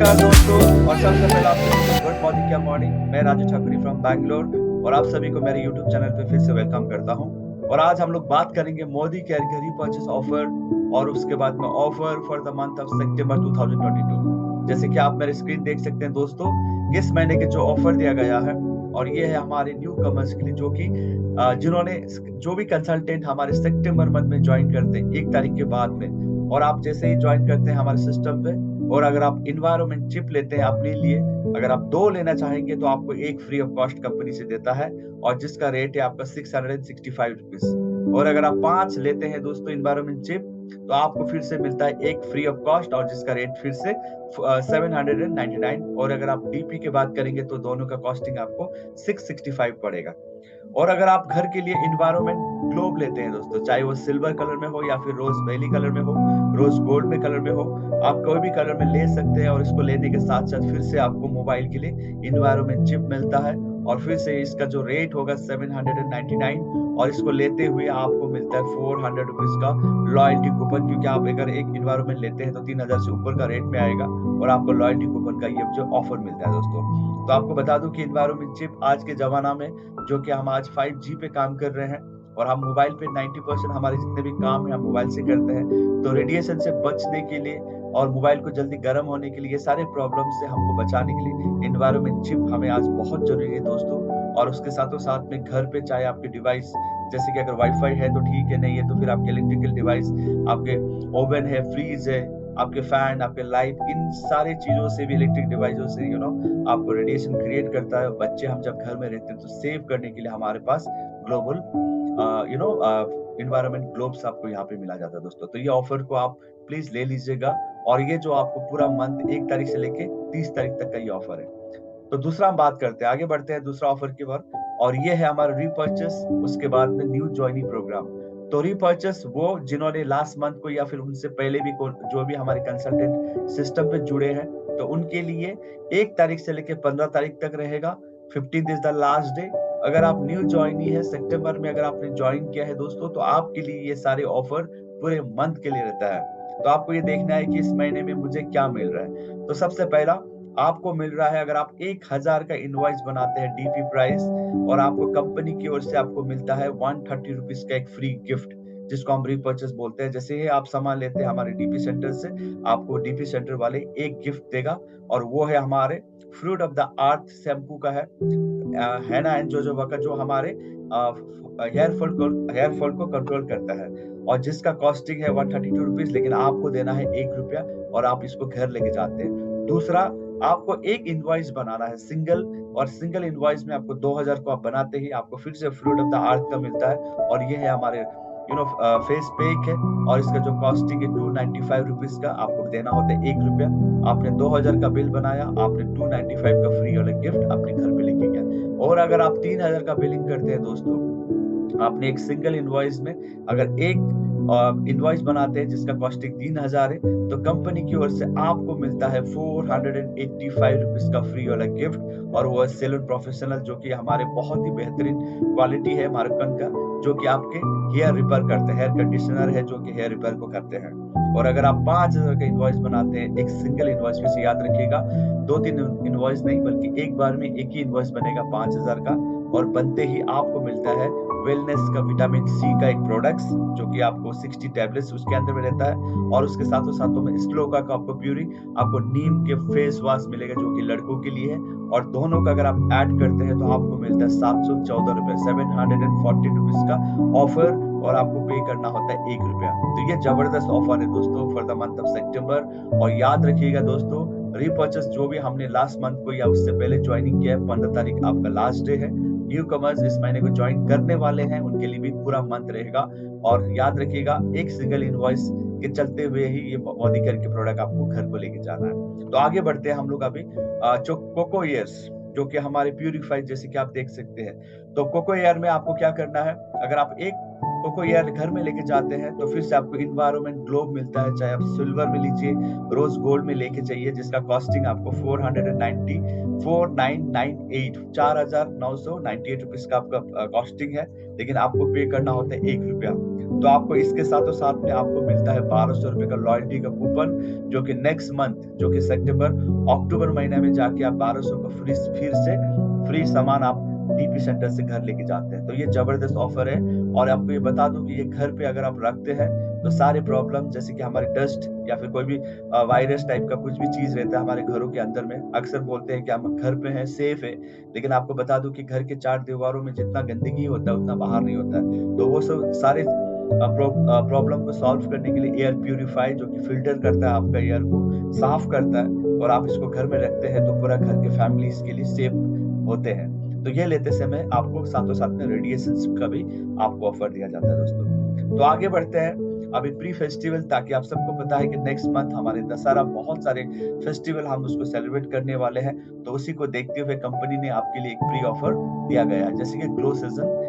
नमस्कार दोस्तों, और सबसे पहले आप सभी को गुड मॉर्निंग क्या मॉर्निंग। मैं राजू ठाकुरी फ्रॉम बैंगलोर और आप सभी को मेरे यूट्यूब चैनल पे फिर से वेलकम करता हूं। और आज हम लोग बात करेंगे मोदी केयर घरी परचेस ऑफर और उसके बाद में offer for the month of सितंबर 2022। जैसे कि आप मेरे स्क्रीन देख सकते हैं दोस्तों, इस महीने के जो ऑफर दिया गया है और ये है हमारे न्यू कमर्स के लिए, जो कि जिन्होंने जो भी कंसल्टेंट हमारे सितंबर मंथ में ज्वाइन करते हैं 1 तारीख के बाद में, और आप जैसे ही ज्वाइन करते हैं हमारे सिस्टम पे, और अगर आप इन्वायरमेंट चिप लेते हैं अपने लिए, अगर आप 2 लेना चाहेंगे तो आपको 1 फ्री ऑफ कॉस्ट कंपनी से देता है, और जिसका रेट है आपका 665 रुपीज। और अगर आप 5 लेते हैं दोस्तों इन्वायरमेंट चिप, तो आपको फिर से मिलता है 1 फ्री ऑफ कॉस्ट, और जिसका रेट फिर से 799। और अगर आप डीपी की बात करेंगे तो दोनों का कॉस्टिंग आपको 665 पड़ेगा। और अगर आप घर के लिए इन्वायरमेंट ग्लोब लेते हैं दोस्तों, चाहे वो सिल्वर कलर में हो या फिर रोज वैली कलर में हो, रोज गोल्ड में कलर में हो, आप कोई भी कलर में ले सकते हैं। और इसको लेने के साथ साथ फिर से आपको मोबाइल के लिए इन्वायरमेंट चिप मिलता है, और फिर से इसका जो रेट होगा 799, और इसको लेते हुए आपको मिलता है 400 रुपीज का लॉयल्टी कूपन, क्योंकि आप अगर एक इन्वायरमेंट लेते हैं तो 3000 से ऊपर का रेट में आएगा, और आपको लॉयल्टी कूपन का ये जो ऑफर मिलता है दोस्तों। तो आपको बता दूं कि इन्वायरमेंट चिप आज के जमाना में, जो कि हम आज 5G पे काम कर रहे हैं, और हम मोबाइल पे 90% हमारे जितने भी काम है हम मोबाइल से करते हैं, तो रेडिएशन से बचने के लिए और मोबाइल को जल्दी गर्म होने के लिए, ये सारे प्रॉब्लम से हमको बचाने के लिए इन्वायरमेंट चिप हमें आज बहुत जरूरी है दोस्तों। और उसके साथों साथ में घर पे चाहे आपके डिवाइस, जैसे कि अगर वाईफाई है तो ठीक है, नहीं है तो फिर आपके इलेक्ट्रिकल डिवाइस, आपके ओवन है, फ्रीज है, आपके फैन, आपके लाइट, इन सारे चीजों से भी, इलेक्ट्रिक डिवाइसों से आपको रेडिएशन क्रिएट करता है। बच्चे हम जब घर में रहते हैं तो सेव करने के लिए हमारे पास ग्लोबल इन्वायरमेंट ग्लोब्स आपको यहाँ पे मिला जाता है दोस्तों। तो ये ऑफर को आप प्लीज ले लीजिएगा, और ये जो आपको पूरा मंथ 1 तारीख से लेके 30 तारीख तक का ये ऑफर है। तो दूसरा हम बात करते हैं, आगे बढ़ते हैं दूसरा ऑफर की बार, और ये है हमारा रीपर्चेस, उसके बाद में न्यू ज्वाइनिंग प्रोग्राम। तो रीपर्चेस वो जिन्होंने लास्ट मंथ को या फिर उनसे पहले भी जो भी हमारे कंसल्टेंट सिस्टम पे जुड़े हैं, तो उनके लिए 1 तारीख से लेके 15 तारीख तक रहेगा। 15th is the last day. अगर आप न्यू ज्वाइनी है सितंबर में, अगर आपने ज्वाइन किया है दोस्तों, तो आपके लिए ये सारे ऑफर पूरे मंथ के लिए रहता है। तो आपको ये देखना है कि इस महीने में मुझे क्या मिल रहा है। तो सबसे पहला आपको मिल रहा है, अगर आप 1000 का इनवॉइस बनाते हैं डीपी प्राइस, और आपको कंपनी की ओर से आपको मिलता है 130 रुपीज का एक फ्री गिफ्ट, जिसको हम रीपर्चेस बोलते हैं। जैसे ही आप सामान लेते हैं हमारे डीपी सेंटर से, आपको डीपी सेंटर वाले एक गिफ्ट देगा, और वो है हमारे fruit of the earth shampoo का है, हैना एंड जोजोबा का, जो हमारे हेयर फॉल को कंट्रोल करता है, और जिसका कॉस्टिंग है 132 रुपीज, लेकिन आपको देना है 1 रुपया, और आप इसको घर लेके जाते हैं। दूसरा, आपको एक इनवॉइस बनाना है सिंगल, और सिंगल इनवॉइस में आपको 2000 को आप बनाते ही आपको फिर से फ्रूट ऑफ द अर्थ का मिलता है, और ये है हमारे फेस पैक है, और इसका जो कॉस्टिंग है 295 रुपीज का, आपको देना होता है 1 रुपया। आपने 2000 का बिल बनाया, आपने 295 का फ्री वाला गिफ्ट अपने घर पे लेके गया। और अगर आप 3000 का बिलिंग करते हैं दोस्तों, आपने एक सिंगल इनवॉइस में अगर एक इनवॉइस बनाते हैं जिसका कॉस्टिंग 3000 है, तो कंपनी की ओर से आपको मिलता है 485 रुपीज का फ्री वाला गिफ्ट, और वो सैलून प्रोफेशनल, जो कि हमारे बहुत ही बेहतरीन क्वालिटी है मार्कन का, जो कि आपके हेयर रिपेयर करते हैं, हेयर कंडीशनर है जो कि हेयर रिपेयर को करते हैं। और अगर आप 5000 का इनवॉइस बनाते हैं, एक सिंगल इनवॉइस, फिर याद रखिएगा 2-3 इनवॉइस नहीं, बल्कि एक बार में एक ही इनवॉइस बनेगा 5000 का, और बनते ही आपको मिलता है वेलनेस का विटामिन सी का एक प्रोडक्ट्स, जो कि आपको 60 टैबलेट्स उसके अंदर में रहता है, और उसके साथों साथों में स्लोका का आपको प्यूरी, आपको नीम के फेस वॉश मिलेगा जो कि लड़कों के लिए है, और दोनों का अगर आप ऐड करते हैं तो आपको मिलता है 714 रुपए, 740 रुपीज का ऑफर, और आपको पे करना होता है 1 रुपया। तो ये जबरदस्त ऑफर है दोस्तों फॉर द मंथ ऑफ सितंबर। और याद रखिएगा दोस्तों, रीपर्चेस जो भी हमने लास्ट मंथ को या उससे पहले ज्वाइनिंग किया है, 15 तारीख आपका लास्ट डे है। न्यू कमर्स इस महीने को ज्वाइन करने वाले हैं, उनके लिए भी पूरा मंथ रहेगा। और याद रखिएगा, एक सिंगल इनवॉइस के चलते हुए ही ये मोदी केयर के प्रोडक्ट आपको घर को लेके जाना है। तो आगे बढ़ते हैं हम लोग अभी, जो कोको ईयर्स, जो कि हमारे प्यूरिफाइड, जैसे कि आप देख सकते हैं। तो कोको एयर में आपको क्या करना है, अगर आप एक कोको एयर घर में लेके जाते हैं तो फिर से आपको इन्वायरमेंट ग्लोब मिलता है, चाहे आप सिल्वर में लीजिए, रोज गोल्ड में लेके चाहिए, जिसका कॉस्टिंग आपको 4,998 रुपीज का आपका कॉस्टिंग है, लेकिन आपको पे करना होता है 1 रुपया। तो आपको इसके साथों साथ में आपको मिलता है 1200 रुपए का लॉयल्टी का कूपन, जो कि नेक्स्ट मंथ, जो कि सितंबर अक्टूबर महीने में जाके आप 1200 का फिर से फ्री सामान आप डीपी सेंटर से घर लेके जाते हैं। तो ये जबरदस्त ऑफर है। और आपको ये बता दूं कि ये घर पे अगर आप रखते हैं तो सारे प्रॉब्लम, जैसे कि हमारे डस्ट या फिर कोई भी वायरस टाइप का कुछ भी चीज रहता है हमारे घरों के अंदर में, अक्सर बोलते हैं कि हम घर पे हैं, सेफ है, लेकिन आपको बता दूं कि घर के 4 दीवारों में जितना गंदगी होता है उतना बाहर नहीं होता है। तो वो सब सारे प्रॉब्लम को सॉल्व करने के लिए एयर प्यूरिफाई, जो कि फिल्टर करता है आपका एयर को, साफ करता है, और आप इसको घर में रखते हैं तो पूरा घर के फैमिलीज के लिए सेफ होते हैं। तो ये लेते समय आपको साथों साथ में रेडिएशन का भी आपको ऑफर दिया जाता है दोस्तों। तो आगे बढ़ते हैं अभी प्री फेस्टिवल, ताकि आप सबको पता है कि नेक्स्ट मंथ हमारे दशहरा, बहुत सारे फेस्टिवल हम उसको सेलिब्रेट करने वाले हैं। तो उसी को देखते हुए कंपनी ने आपके लिए एक प्री ऑफर दिया गया है, जैसे कि ग्लो सीजन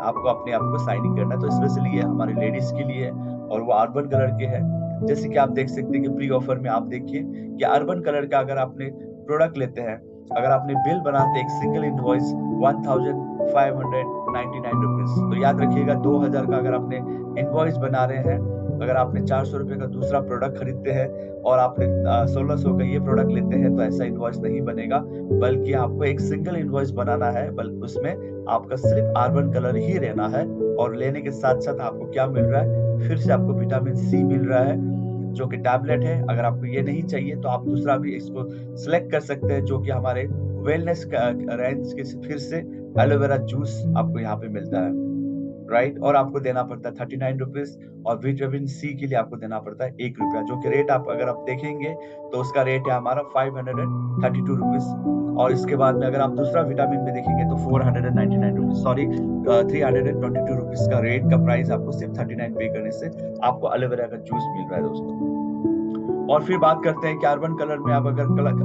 आपको अपने आप को साइन इन करना है। तो स्पेशली ये हमारे लेडीज के लिए है और वो अर्बन कलर के है। जैसे कि आप देख सकते हैं कि प्री ऑफर में आप देखिए कि अर्बन कलर का अगर आपने प्रोडक्ट लेते हैं, अगर आपने बिल बनाते एक सिंगल इनवॉइस 1599 रुपीज, तो याद रखिएगा 2000 का अगर आपने इनवॉइस बना रहे हैं, अगर आपने 400 रुपए का दूसरा प्रोडक्ट खरीदते हैं और आपने 1600 का ये प्रोडक्ट लेते हैं, तो ऐसा इनवॉइस नहीं बनेगा, बल्कि आपको एक सिंगल इनवॉइस बनाना है। बल्कि उसमें आपका सिर्फ अर्बन कलर ही रहना है। और लेने के साथ साथ आपको क्या मिल रहा है, फिर से आपको विटामिन सी मिल रहा है, जो कि टैबलेट है। अगर आपको ये नहीं चाहिए तो आप दूसरा भी इसको सिलेक्ट कर सकते हैं, जो कि हमारे वेलनेस का रेंज के फिर से एलोवेरा जूस आपको यहाँ पे मिलता है, राइट। और आपको देना पड़ता है 39 रुपीज, और विटामिन सी के लिए आपको देना पड़ता है 1 रुपया, जो कि रेट आप अगर आप देखेंगे तो उसका रेट है हमारा 532 रुपीज। और इसके बाद में अगर आप दूसरा विटामिन में देखेंगे तो 499 रुपीज, सॉरी 322 रुपीज का रेट का प्राइस आपको सिर्फ 39 पे करने से आपको एलोवेरा का जूस मिल रहा है दोस्तों। और फिर बात करते हैं कि अर्बन कलर में आप अगर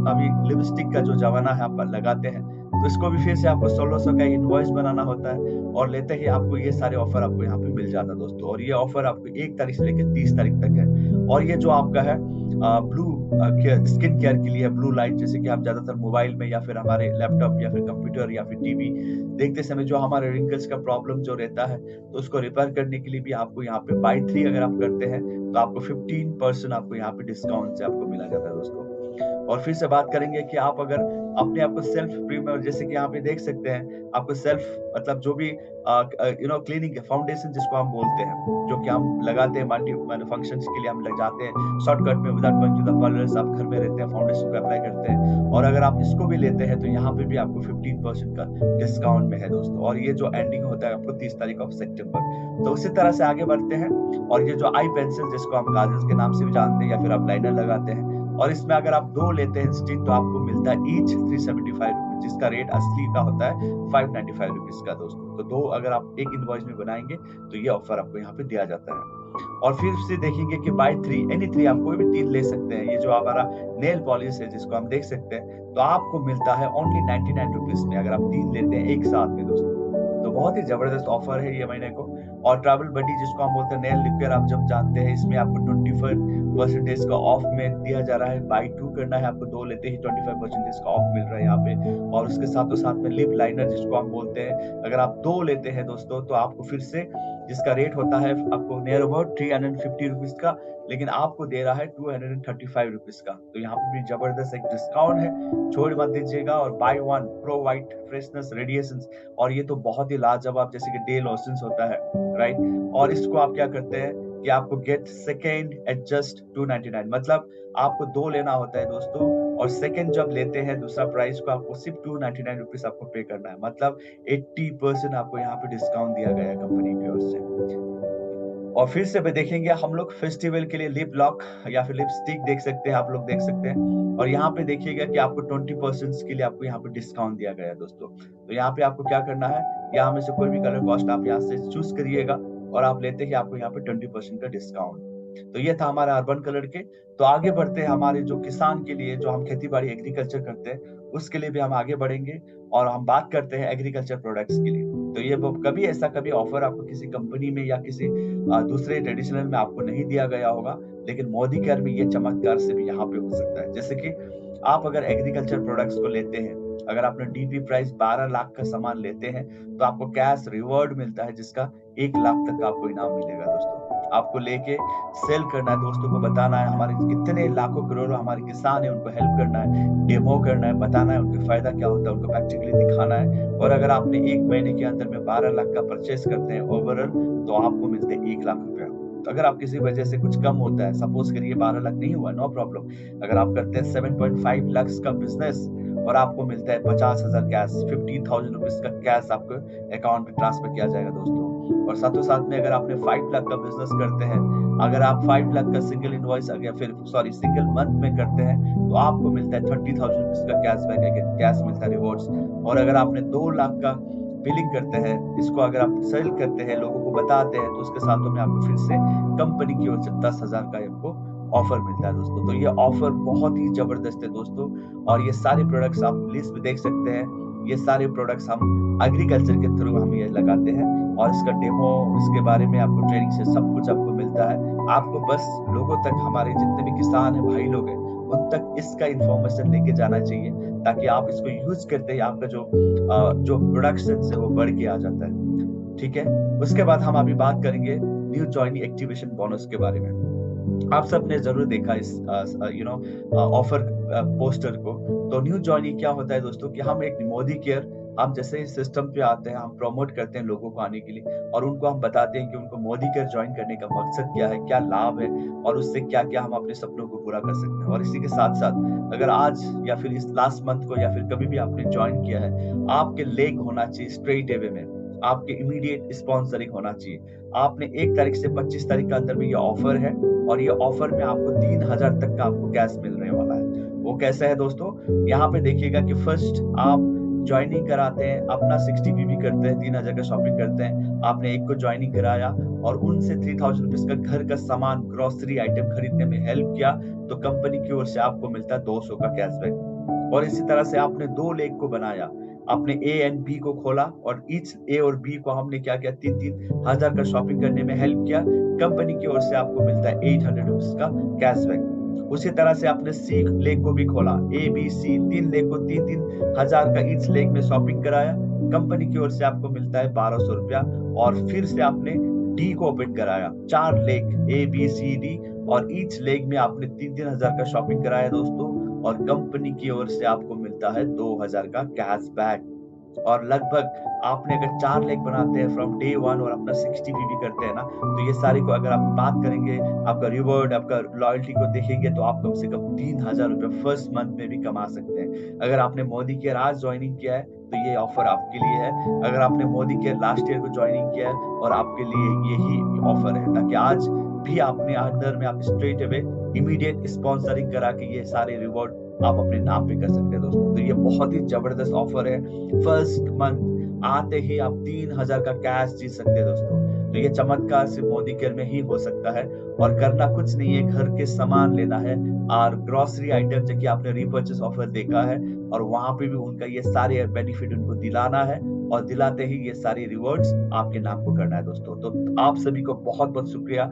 अभी लिपस्टिक का जो जमाना है आप लगाते हैं, तो इसको भी फिर से आपको 1600 का इनवॉइस बनाना होता है, और लेते ही आपको ये सारे ऑफर आपको यहाँ पे मिल जाता है दोस्तों। और ये ऑफर आपको 1 तारीख से लेकर 30 तारीख तक है। और ये जो आपका है ब्लू स्किन केयर के लिए ब्लू लाइट, जैसे कि आप ज्यादातर मोबाइल में या फिर हमारे लैपटॉप या फिर कंप्यूटर या फिर टीवी देखते समय जो हमारे रिंकल्स का प्रॉब्लम जो रहता है, तो उसको रिपेयर करने के लिए भी आपको यहाँ पे बाय 3 अगर आप करते हैं तो आपको 15% आपको यहाँ पे डिस्काउंट से आपको मिला जाता है दोस्तों। और फिर से बात करेंगे कि आप अगर अपने आप को सेल्फ प्रीमियर, जैसे कि यहाँ पे देख सकते हैं, आपको सेल्फ मतलब जो भी क्लीनिंग फाउंडेशन जिसको हम बोलते हैं, जो कि हम लगाते हैं मल्टी फंक्शंस के लिए हम लग जाते हैं शॉर्टकट में, without going to the parlour आप घर में रहते हैं, फाउंडेशन को अप्लाई करते हैं, और अगर आप इसको भी लेते हैं तो यहाँ पे भी आपको 15% का डिस्काउंट में है दोस्तों। और ये जो एंडिंग होता है आपको 30 तारीख ऑफ सितंबर। तो उसी तरह से आगे बढ़ते हैं। और ये जो आई पेंसिल, जिसको हम काजल के नाम से भी जानते हैं या फिर आप लाइनर लगाते हैं, और इसमें अगर आप 2 लेते हैं स्टिक तो आपको मिलता है ईच 375 रुपीज, जिसका रेट असली का होता है 595 रुपीज का दोस्तों। तो 2 अगर आप एक इनवॉइस में बनाएंगे तो ये ऑफर आपको यहाँ पे दिया जाता है। और फिर से देखेंगे कि बाय 3 एनी 3 आप कोई भी 3 ले सकते हैं। ये जो हमारा नेल पॉलिश है जिसको हम देख सकते हैं, तो आपको मिलता है ओनली 99 रुपीज में, अगर आप 3 लेते हैं एक साथ में दोस्तों। तो बहुत ही जबरदस्त ऑफर है ये महीने को। और ट्रैवल बडी जिसको हम बोलते हैं नेल लिकर, आप जब जानते हैं, इसमें आपको 25% का ऑफ में दिया जा रहा है। बाय 2 करना है, आपको 2 लेते ही 25% का ऑफ मिल रहा है यहाँ पे। और उसके साथों साथ में लिप लाइनर जिसको हम बोलते हैं, अगर आप 2 लेते हैं दोस्तों तो आपको फिर से, जिसका रेट होता है आपको नियर अबाउट 350 रुपीज का, लेकिन आपको दे रहा है 235 रुपीज का। तो यहाँ पे भी जबरदस्त एक डिस्काउंट है, छोड़ मत दीजिएगा। और buy 1 pro white freshness radiations, और ये तो बहुत ही लाजवाब, जैसे कि डे लोशंस होता है, राइट। और इसको आप क्या करते हैं कि आपको गेट सेकेंड एट जस्ट 299, मतलब आपको 2 लेना होता है दोस्तों, और सेकेंड जब लेते हैं दूसरा प्राइस को आपको सिर्फ 299 रुपीज आपको पे करना है। मतलब 80% आपको यहाँ पे डिस्काउंट दिया गया है कंपनी की ओर से। और फिर से देखेंगे हम लोग फेस्टिवल के लिए लिप लॉक या फिर लिपस्टिक देख सकते हैं, आप लोग देख सकते हैं। और यहाँ पे देखिएगा कि आपको 20% के लिए आपको यहाँ पे डिस्काउंट दिया गया है दोस्तों। तो यहाँ पे आपको क्या करना है, यहाँ में से कोई भी कलर कॉस्ट आप यहाँ से चूज करिएगा, और आप लेते ही आपको यहाँ पे 20% का डिस्काउंट। तो ये था हमारा अर्बन कलर के। तो आगे बढ़ते हैं हमारे जो किसान के लिए, जो हम खेती-बाड़ी एग्रीकल्चर करते हैं, उसके लिए भी हम आगे बढ़ेंगे और हम बात करते हैं एग्रीकल्चर प्रोडक्ट्स के लिए। तो ये वो कभी ऑफर आपको किसी कंपनी में या किसी दूसरे ट्रेडिशनल में आपको नहीं दिया गया होगा, लेकिन मोदी केयर में ये चमत्कार सिर्फ यहाँ पे हो सकता है। जैसे कि आप अगर एग्रीकल्चर प्रोडक्ट्स को लेते हैं, अगर आपने डीपी प्राइस 12 लाख का सामान लेते हैं, तो आपको कैश रिवॉर्ड मिलता है जिसका 1 लाख तक का आपको इनाम मिलेगा दोस्तों। आपको लेके सेल करना है, दोस्तों को बताना है हमारे कितने लाखों करोड़ों हमारे किसान हैं, उनको हेल्प करना है, डेमो करना है, बताना है उनका फायदा क्या होता है, उनको प्रैक्टिकली दिखाना है। और अगर आपने 1 महीने के अंदर में 12 लाख का परचेज करते हैं ओवरऑल, तो आपको मिलते हैं 1 लाख रुपया। तो अगर आप किसी वजह से कुछ कम होता है, सपोज करिए 12 लाख नहीं हुआ, नो प्रॉब्लम। अगर आप करते हैं 7.5 लाख का बिजनेस और आपको मिलता है 50,000 कैश, 15,000 रुपीज का कैश आपको अकाउंट में ट्रांसफर किया जाएगा दोस्तों। और साथों साथ में अगर आपने 5 लाख का बिजनेस करते हैं, अगर आप 5 लाख का सिंगल इनवॉइस सिंगल मंथ में करते हैं, तो आपको मिलता है 30,000 रुपीज का कैशबैक, कैश मिलता है रिवॉर्ड्स। और अगर आपने 2 लाख का बिलिंग करते हैं, इसको अगर आप सेल करते हैं, लोगों को बताते हैं, तो उसके साथों में आपको फिर से कंपनी की ओर से 10,000 का आपको ऑफर मिलता है दोस्तों। तो ये ऑफर बहुत ही जबरदस्त है दोस्तों, और ये सारे प्रोडक्ट्स आप लिस्ट में देख सकते हैं। ये सारे प्रोडक्ट्स हम एग्रीकल्चर के थ्रू हम ये लगाते हैं, और इसका डेमो, इसके बारे में आपको ट्रेनिंग से सब कुछ आपको मिलता है। आपको बस लोगों तक, हमारे जितने भी किसान हैं, भाई लोग हैं, उन तक इसका इन्फॉर्मेशन लेके जाना चाहिए, ताकि आप इसको यूज करते ही आपका जो प्रोडक्शन है वो बढ़ के आ जाता है। ठीक है, उसके बाद हम अभी बात करेंगे न्यू जॉइनी एक्टिवेशन बोनस के बारे में। आप सबने जरूर देखा इस ऑफर पोस्टर को। तो न्यू जॉइनी क्या होता है दोस्तों, कि हम एक मोदी केयर, हम जैसे इस सिस्टम पे आते हैं, हम प्रमोट करते हैं लोगों को आने के लिए, और उनको हम बताते हैं कि उनको मोदी केयर ज्वाइन करने का मकसद क्या है, क्या लाभ है, और उससे क्या क्या हम अपने सपनों को पूरा कर सकते हैं। और इसी के साथ साथ अगर आज या फिर इस लास्ट मंथ को या फिर कभी भी आपने ज्वाइन किया है, आपके लेग होना चाहिए स्ट्रेट अवे में, आपके इमीडिएट स्पॉन्सरिंग होना चाहिए। आपने 1 तारीख से 25 तारीख के अंदर में ये ऑफर है, और ये ऑफर में आपको 3,000 तक का आपको कैश मिलने वाला है। वो कैसा है दोस्तों, यहाँ पे देखिएगा कि फर्स्ट आप ज्वाइनिंग कराते हैं, अपना 60 पीवी करते हैं, 3,000 का शॉपिंग करते हैं, आपने एक को ज्वाइनिंग कराया और उनसे 3,000 रुपीज का घर का सामान, ग्रोसरी आइटम खरीदने में हेल्प किया, तो कंपनी की ओर से आपको मिलता है 200 का कैशबैक। और इसी तरह से आपने 2 लेग को बनाया, आपने ए एंड बी को खोला, और ईच ए और बी को हमने क्या किया, 3,000 का शॉपिंग करने में हेल्प किया, कंपनी की ओर से आपको मिलता है 800 रुपीज का कैशबैक। उसी तरह से आपने सी लेग को भी खोला, ए बी सी 3 लेग को 3,000 का ईच लेग में शॉपिंग कराया, कंपनी की ओर से आपको मिलता है 1,200 रुपया। और फिर से आपने डी को ओपन कराया, 4 leg A B C D, और ईच लेग में आपने 3,000 का शॉपिंग कराया दोस्तों, और कंपनी की ओर से आपको मिलता है 2,000 का कैशबैक। और लगभग आपने अगर 4 लेग बनाते हैं फ्रॉम डे 1 और अपना 60 पीवी करते हैं ना, तो ये सारे को अगर आप बात करेंगे, आपका रिवॉर्ड, आपका लॉयल्टी को देखेंगे, तो आप कम से कम 3,000 रुपए फर्स्ट मंथ में भी कमा सकते हैं। अगर आपने मोदी केयर आज ज्वाइनिंग किया है, तो ये ऑफर आपके लिए है। अगर आपने मोदी केयर लास्ट ईयर को ज्वाइनिंग किया है, और आपके लिए यही ऑफर है, ताकि आज भी आपने अंदर में आप स्ट्रेट अवे इमीडिएट स्पॉन्सरिंग करा के ये सारे रिवॉर्ड आप अपने नाम पे कर सकते हैं दोस्तों। तो ये बहुत ही जबरदस्त ऑफर है। फर्स्ट मंथ आते ही आप 3,000 का कैश जीत सकते हैं दोस्तों। तो ये चमत्कार सिर्फ मोदी केयर में ही हो सकता है, और करना कुछ नहीं है, घर के सामान लेना है, और ग्रोसरी आइटम जो कि आपने रीपर्चेस ऑफर देखा है, और वहां पे भी उनका ये सारे बेनिफिट उनको दिलाना है, और दिलाते ही ये सारे रिवॉर्ड्स आपके नाम को करना है दोस्तों। तो आप सभी को बहुत बहुत शुक्रिया।